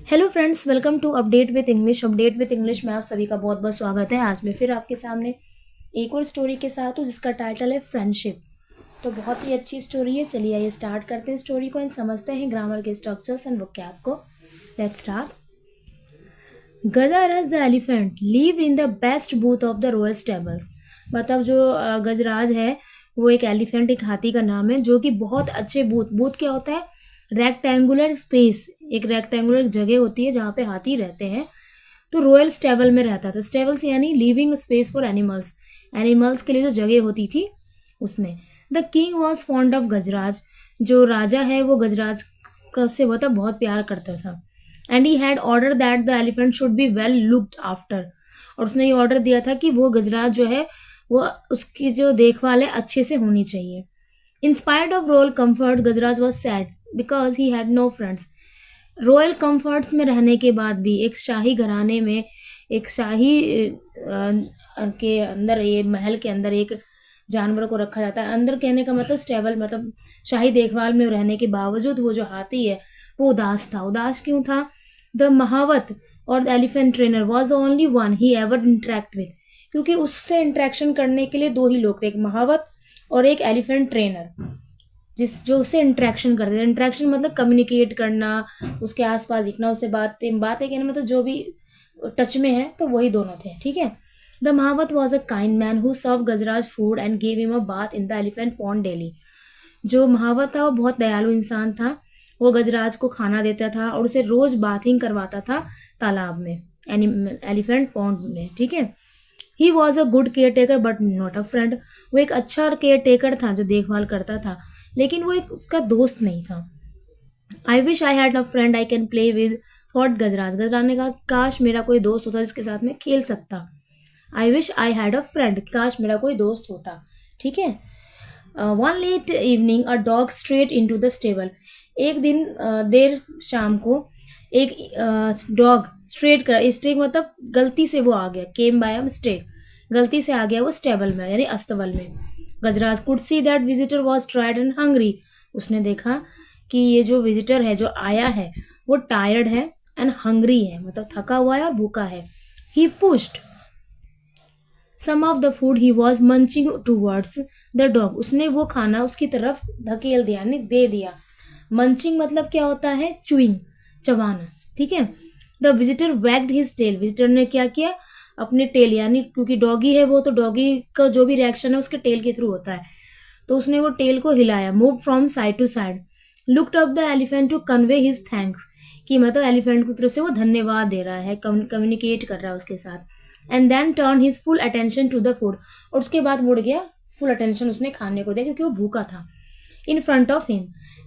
Hello friends, welcome to update with English में आप सभी का बहुत बहुत स्वागत है। आज मैं फिर आपके सामने एक और स्टोरी के साथ हूँ जिसका टाइटल है फ्रेंडशिप। तो बहुत ही अच्छी स्टोरी है। चलिए आइए स्टार्ट करते हैं स्टोरी को एंड समझते हैं ग्रामर के स्ट्रक्चर्स एंड वोकैब को। Let's start. Gajraj the elephant lived in the best booth of the royal stable. मतलब जो गजराज है वो एक एलिफेंट, एक हाथी का नाम है, जो कि बहुत अच्छे बूथ क्या होता है? रेक्टेंगुलर स्पेस, एक रेक्टेंगुलर जगह होती है जहाँ पे हाथी रहते हैं। तो रॉयल स्टेबल में रहता था। स्टेबल्स यानी living space for animals, animals के लिए जो जगह होती थी उसमें। The king was fond of Gajraj. जो राजा है वो गजराज का से बहुत प्यार करता था। And he had order that the elephant should be well looked after. और उसने ये ऑर्डर दिया था कि वो गजराज जो है वो उसकी जो देखभाल है अच्छे से होनी चाहिए। In spite of royal comfort Gajraj was sad because he had no friends. Royal comforts में रहने के बाद भी, एक शाही घराने में, एक शाही के अंदर, ये महल के अंदर एक जानवर को रखा जाता है। अंदर कहने का मतलब स्टेबल, मतलब शाही देखभाल में रहने के बावजूद वो जो हाथी है वो उदास था। उदास क्यों था? द महावत और the elephant trainer was the only one he ever interact with. क्योंकि उससे इंटरेक्शन करने के लिए दो ही लोग थे, एक महावत और एक एलिफेंट ट्रेनर, जो उससे इंटरेक्शन करते थे। इंटरेक्शन मतलब कम्युनिकेट करना, उसके आसपास दिखना, उससे बातें कहने मतलब जो भी टच में है, तो वही दोनों थे। ठीक है। The mahout was a kind man who serve Gajraj food and gave him a bath in the elephant pond daily. जो महावत था वो बहुत दयालु इंसान था। वो गजराज को खाना देता था और उसे रोज बाथिंग करवाता था तालाब में, एलिफेंट पॉन्ड में। ठीक है। He was a good care taker but not a friend. वो एक अच्छा केयर टेकर था जो देखभाल करता था, लेकिन वो एक उसका दोस्त नहीं था। I wish I had a friend I can play with, thought Gajraj. Gajraj ने कहा काश मेरा कोई दोस्त होता जिसके साथ मैं खेल सकता। I wish I had a friend, काश मेरा कोई दोस्त होता। ठीक है। One late evening a dog straight in to the stable. एक दिन देर शाम को एक डॉग स्ट्रेट मतलब गलती से वो आ गया, केम बाय मिस्टेक, गलती से आ गया वो स्टेबल में यानी अस्तबल में। Gajraj could see that visitor was tired and hungry. उसने देखा कि ये जो विजिटर है, जो आया है, वो टायर्ड है एंड हंग्री है, मतलब थका हुआ है और भूखा है। He pushed some of the food he was munching towards the dog. उसने वो खाना उसकी तरफ धकेल दिया, यानी दे दिया। मंचिंग मतलब क्या होता है? चुइंग, चबाना। ठीक है। The visitor wagged his tail. Visitor ने क्या किया? अपने टेल, यानी क्योंकि डॉगी है वो, तो डॉगी का जो भी रिएक्शन है उसके टेल के थ्रू होता है, तो उसने वो टेल को हिलाया। Move from side to side. Looked up the elephant to convey his thanks. कि मतलब एलिफेंट की तरफ से वो धन्यवाद दे रहा है, कम्युनिकेट कर रहा है उसके साथ। And then turn his full attention to the food. और उसके बाद मुड़ गया, फुल अटेंशन उसने खाने को दिया क्योंकि वो भूखा था। In front of him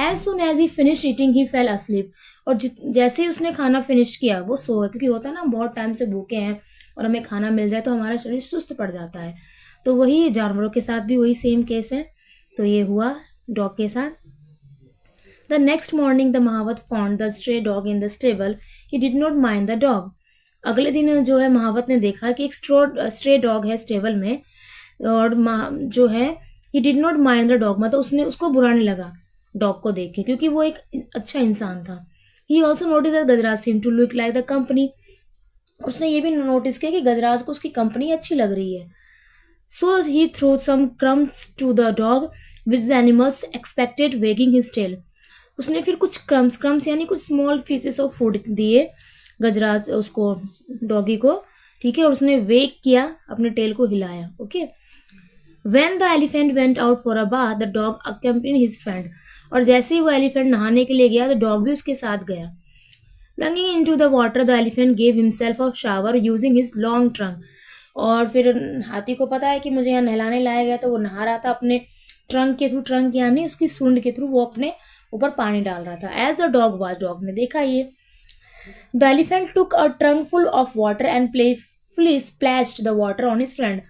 as soon as he finish eating he fell asleep. और जैसे ही उसने खाना फिनिश किया वो सो गया। क्योंकि होता है ना, बहुत टाइम से भूखे हैं और हमें खाना मिल जाए तो हमारा शरीर सुस्त पड़ जाता है। तो वही जानवरों के साथ भी वही सेम केस है। तो ये हुआ डॉग के साथ। The next morning the mahout found the stray dog in the stable. He did not mind the dog. अगले दिन जो है महावत ने देखा कि एक स्ट्रे डॉग है स्टेबल में, और जो है ही did not mind the dog, मतलब उसने उसको बुरा नहीं लगा डॉग को देख के, क्योंकि वो एक अच्छा इंसान था। He also notice that Gajraj seem to look like the company. उसने ये भी नोटिस किया कि गजराज को उसकी कंपनी अच्छी लग रही है। So he throw some crumbs to the dog which the animals expected, wagging his tail. उसने फिर कुछ क्रम्स यानी कुछ स्मॉल पीसेस ऑफ फूड दिए गजराज उसको, डॉगी को। ठीक है। और उसने वेग किया, अपने टेल को हिलाया। Okay. When the elephant went out for a bath, the dog accompanied his friend. और जैसे ही वो एलिफेंट नहाने के लिए गया तो डॉग भी उसके साथ गया। Plunging into the water, the elephant gave himself a shower using his long trunk. और फिर हाथी को पता है कि मुझे यहाँ नहलाने लाया गया, तो वो नहा रहा था अपने ट्रंक के थ्रू। ट्रंक यानी उसकी सूंड के थ्रू वो अपने ऊपर पानी डाल रहा था। As the dog watch, dog ने देखा ये। The elephant took a trunk full of water and playfully splashed the water on his friend.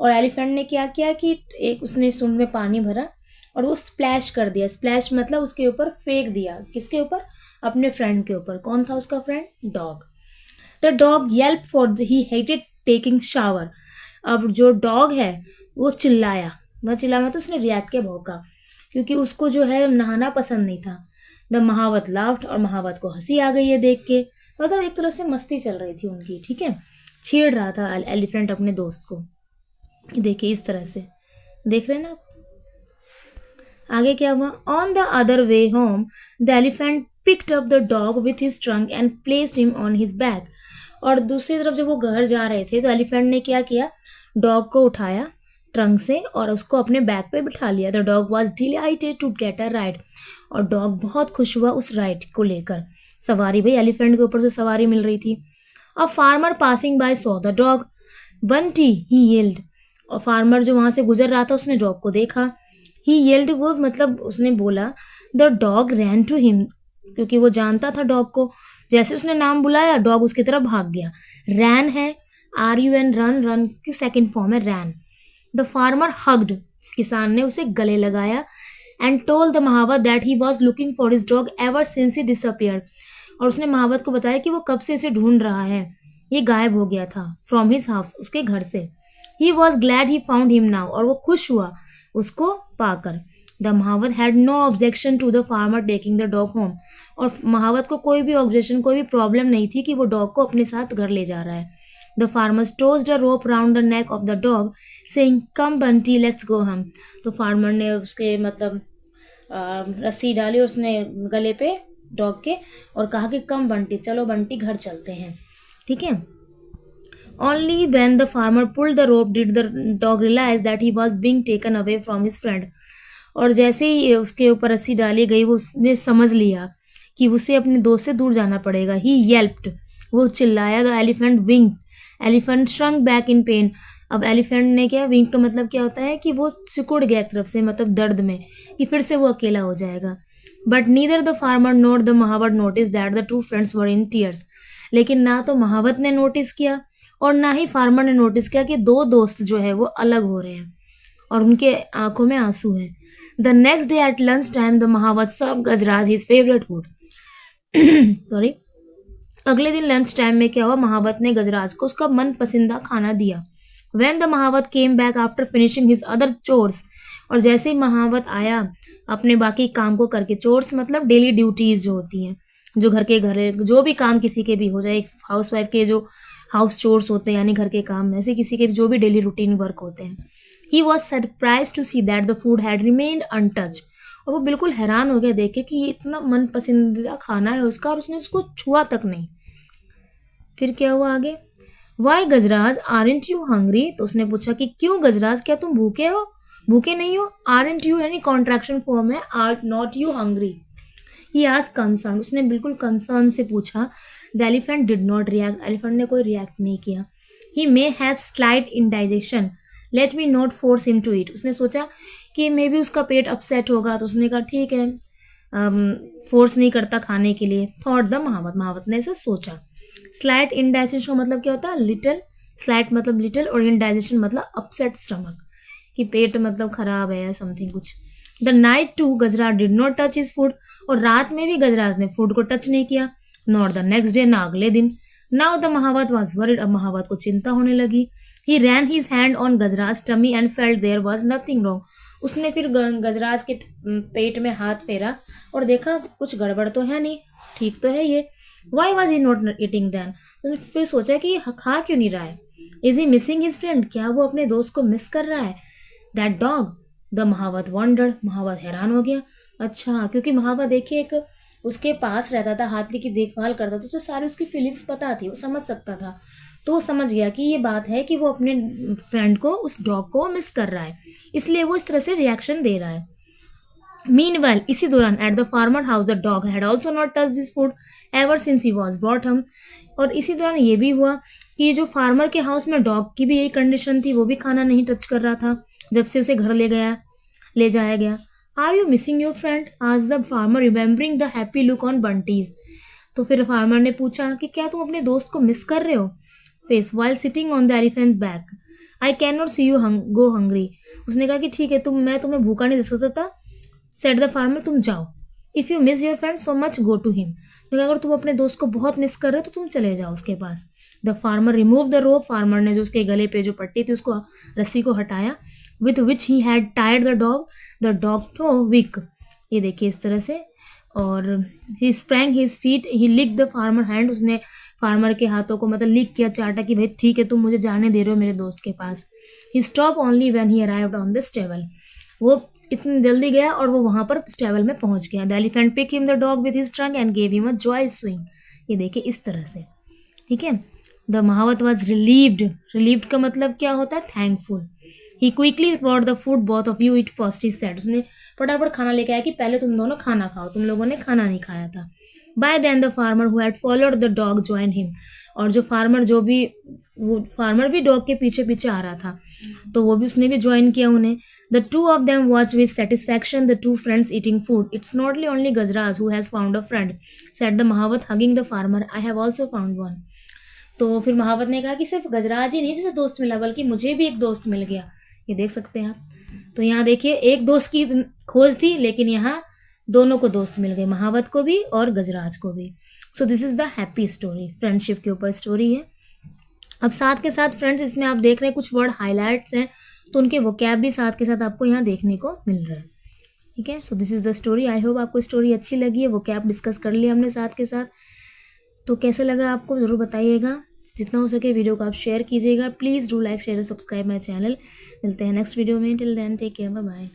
और एलिफेंट ने क्या किया कि एक उसने सूंड में पानी भरा और वो स्प्लैश कर दिया। स्प्लैश मतलब उसके ऊपर फेंक दिया। किसके ऊपर? अपने फ्रेंड के ऊपर। कौन था उसका friend? Dog. The dog Yelp for he hated taking shower. अब जो डॉग है वो चिल्लाया, वह चिल्लाया मतलब उसने रिएक्ट किया, भौंका, क्योंकि उसको जो है नहाना पसंद नहीं था। द महावत लाफ्ड। और महावत को हंसी आ गई है देख के। मतलब एक तरह से मस्ती चल रही थी उनकी, ठीक है, छेड़ रहा था एलिफेंट अपने दोस्त को। देखिए इस तरह से, देख रहे हैं ना आप? आगे क्या हुआ? On the other way home the elephant picked up the dog with his trunk and placed him on his back. और दूसरी तरफ जब वो घर जा रहे थे तो एलिफेंट ने क्या किया, डॉग को उठाया ट्रंक से और उसको अपने बैक पे बिठा लिया। The dog was delighted to get a ride. और डॉग बहुत खुश हुआ उस राइड को लेकर। सवारी, भाई एलिफेंट के ऊपर से सवारी मिल रही थी। A farmer passing by saw the dog Bunty he yelled. और फार्मर जो वहां से गुजर रहा था उसने डॉग को देखा। ही येल्ड, वो मतलब उसने बोला। The dog ran to him, क्योंकि वो जानता था डॉग को। जैसे उसने नाम बुलाया डॉग उसकी तरफ भाग गया। रैन है RUN, रन, रन की सेकेंड फॉर्म है रैन। द फार्मर हग्ड, किसान ने उसे गले लगाया। And told the mahout that he was looking for his dog ever since he disappeared. और उसने महावत को बताया कि वो कब से इसे ढूंढ रहा है, ये गायब हो गया था फ्रॉम हिज हाउस, उसके घर से। He was glad he found him now, और वो खुश हुआ उसको पाकर। The mahout had no objection to the farmer taking the dog home. और महावत को कोई भी ऑब्जेक्शन, कोई भी प्रॉब्लम नहीं थी कि वो डॉग को अपने साथ घर ले जा रहा है। The farmer tossed a rope round the neck of the dog saying come Bunty let's go home. तो फार्मर ने उसके मतलब रस्सी डाली उसने गले पे डॉग के और कहा कि कम बंटी, चलो बंटी घर चलते हैं, ठीक है। Only when the farmer pulled the rope did the dog realize that he was being taken away from his friend. और जैसे ही उसके ऊपर रस्सी डाली गई वो उसने समझ लिया कि उसे अपने दोस्त से दूर जाना पड़ेगा। He yelped, वो चिल्लाया। The elephant winked, elephant shrunk back in pain. अब एलिफेंट ने क्या, विंक का मतलब क्या होता है कि वो सिकुड़ गया एक तरफ से, मतलब दर्द में, कि फिर से वो अकेला हो जाएगा। But neither the farmer nor the mahout notice that the two friends were in tears. लेकिन ना तो महावत ने नोटिस किया और ना ही फार्मर ने नोटिस किया कि दो दोस्त जो है वो अलग हो रहे हैं और उनके आंखों में आंसू हैं। The next day at lunch time the mahout serve Gajraj his favourite food. Sorry, अगले दिन लंच टाइम में क्या हुआ, महावत ने गजराज को उसका मन पसंदीदा खाना दिया। When the mahout came back after finishing his other chores, और जैसे ही महावत आया अपने बाकी काम को करके, चोर्स मतलब डेली ड्यूटीज जो होती हैं, जो घर के घरे जो भी काम किसी के भी हो जाए, हाउस वाइफ के जो हाउस चोर्स होते हैं यानी घर के काम, ऐसे किसी के जो भी डेली रूटीन वर्क होते हैं। He was surprise to see that the food had remained untouched. और वो बिल्कुल हैरान हो गया देख के कि ये इतना मन पसंदीदा खाना है उसका और उसने उसको छुआ तक नहीं। फिर क्या हुआ आगे? Why Gajraj aren't you hungry? तो उसने पूछा कि क्यों गजराज, क्या तुम भूखे हो? भूखे नहीं हो। आरंट यू यानी कॉन्ट्रैक्शन फॉर्म है, are not you hungry. He आज कंसर्न, उसने बिल्कुल कंसर्न से पूछा। The elephant did not react, एलिफेंट ने कोई रिएक्ट नहीं किया। He may have slight indigestion, let me not force him to eat. उसने सोचा कि मे बी उसका पेट अपसेट होगा, तो उसने कहा ठीक है, फोर्स नहीं करता खाने के लिए। थॉट द महावत, महावत ने ऐसा सोचा। स्लाइट इंडाइजेशन का मतलब क्या होता है? लिटिल। स्लाइट मतलब लिटिल और इंडाइजेशन मतलब अपसेट स्टमक, कि पेट मतलब खराब है या समथिंग कुछ। The night to Gajraj did not touch his food, और रात में भी गजराज ने फूड को टच नहीं किया। नॉट द नेक्स्ट डे, ना अगले दिन। Now the mahout was worried, अब महावत को चिंता होने लगी। He ran his hand on Gajraj tummy and felt there was nothing wrong. उसने फिर गजराज के पेट में हाथ फेरा और देखा कुछ गड़बड़ तो है नहीं, ठीक तो है ये। Why was he not eating then? तो फिर सोचा कि ये खा क्यों नहीं रहा है। Is he missing his friend? क्या वो अपने दोस्त को मिस कर रहा है? दैट डॉग, द महावत वंडर्ड, महावत हैरान हो गया। अच्छा, क्योंकि महावत देखिए एक उसके पास रहता था, हाथी की देखभाल करता था, तो सारी उसकी फीलिंग्स पता थी, वो समझ सकता था। तो वो समझ गया कि ये बात है कि वो अपने फ्रेंड को, उस डॉग को मिस कर रहा है, इसलिए वो इस तरह से रिएक्शन दे रहा है। मीनवाइल, इसी दौरान at the farmer house the dog had also not touch this food ever since he was brought हम। और इसी दौरान ये भी हुआ कि जो फार्मर के हाउस में डॉग की भी यही कंडीशन थी, वो भी खाना नहीं टच कर रहा था जब से उसे घर ले जाया गया। Are you missing your friend? आज the farmer remembering the happy look on Bunty's. तो फिर फार्मर ने पूछा कि क्या तुम अपने दोस्त को मिस कर रहे हो? Face while sitting on the elephant back, I can not see you go hungry. उसने कहा कि ठीक है, मैं तुम्हें भूखा नहीं दे सकता। सेड द फार्मर, तुम जाओ। If you miss your friend so much go to him. तो अगर तुम अपने दोस्त को बहुत मिस कर रहे हो तो तुम चले जाओ उसके पास। The farmer remove the rope, farmer ने जो उसके गले पे जो पट्टी थी उसको, रस्सी को हटाया। विथ विच ही हैड टायर्ड द डॉग टू विक, ये देखिए इस तरह से। और he sprang his feet, he lick the farmer hand, उसने फार्मर के हाथों को मतलब लिक किया, चाटा कि भाई ठीक है तुम मुझे जाने दे रहे हो मेरे दोस्त के पास। He stop only when he arrived on the stable, वो इतनी जल्दी गया और वो वहां पर स्टेबल में पहुंच गया। The elephant pick him the dog with his trunk and gave him a joy swing, ये देखिए इस तरह से, ठीक है। The mahout was relieved, relieved का मतलब क्या होता है, thankful. He quickly brought the food both of you it first, he said, उसने फटाफट खाना लेके आया कि पहले तुम दोनों खाना खाओ, तुम लोगों ने खाना नहीं खाया था। By then the farmer who had followed the dog join him, और जो फार्मर वो फार्मर भी डॉग के पीछे पीछे आ रहा था, तो वो भी उसने भी ज्वाइन किया उन्हें। The two of them watch with satisfaction the two friends eating food, it's not only Gajraj who has found a friend, said the mahout hugging the farmer, I have also found one. तो फिर महावत ने कहा कि सिर्फ गजराज ही नहीं जैसे दोस्त मिला, बल्कि मुझे भी एक दोस्त मिल गया, ये देख सकते हैं आप। तो यहाँ देखिए एक दोस्त की खोज थी, लेकिन यहाँ दोनों को दोस्त मिल गए, महावत को भी और गजराज को भी। So this is the happy story, friendship के ऊपर स्टोरी है। अब साथ के साथ फ्रेंड्स इसमें आप देख रहे हैं कुछ वर्ड हाईलाइट्स हैं, तो उनके वोकैब भी साथ के साथ आपको यहाँ देखने को मिल रहा है, ठीक है। So this is the story, I hope आपको स्टोरी अच्छी लगी है, वोकैब डिस्कस कर लिया हमने साथ के साथ। तो कैसे लगा आपको ज़रूर बताइएगा, जितना हो सके वीडियो को आप शेयर कीजिएगा। Please do like share subscribe my channel. मिलते हैं नेक्स्ट वीडियो में, till then take care, bye bye.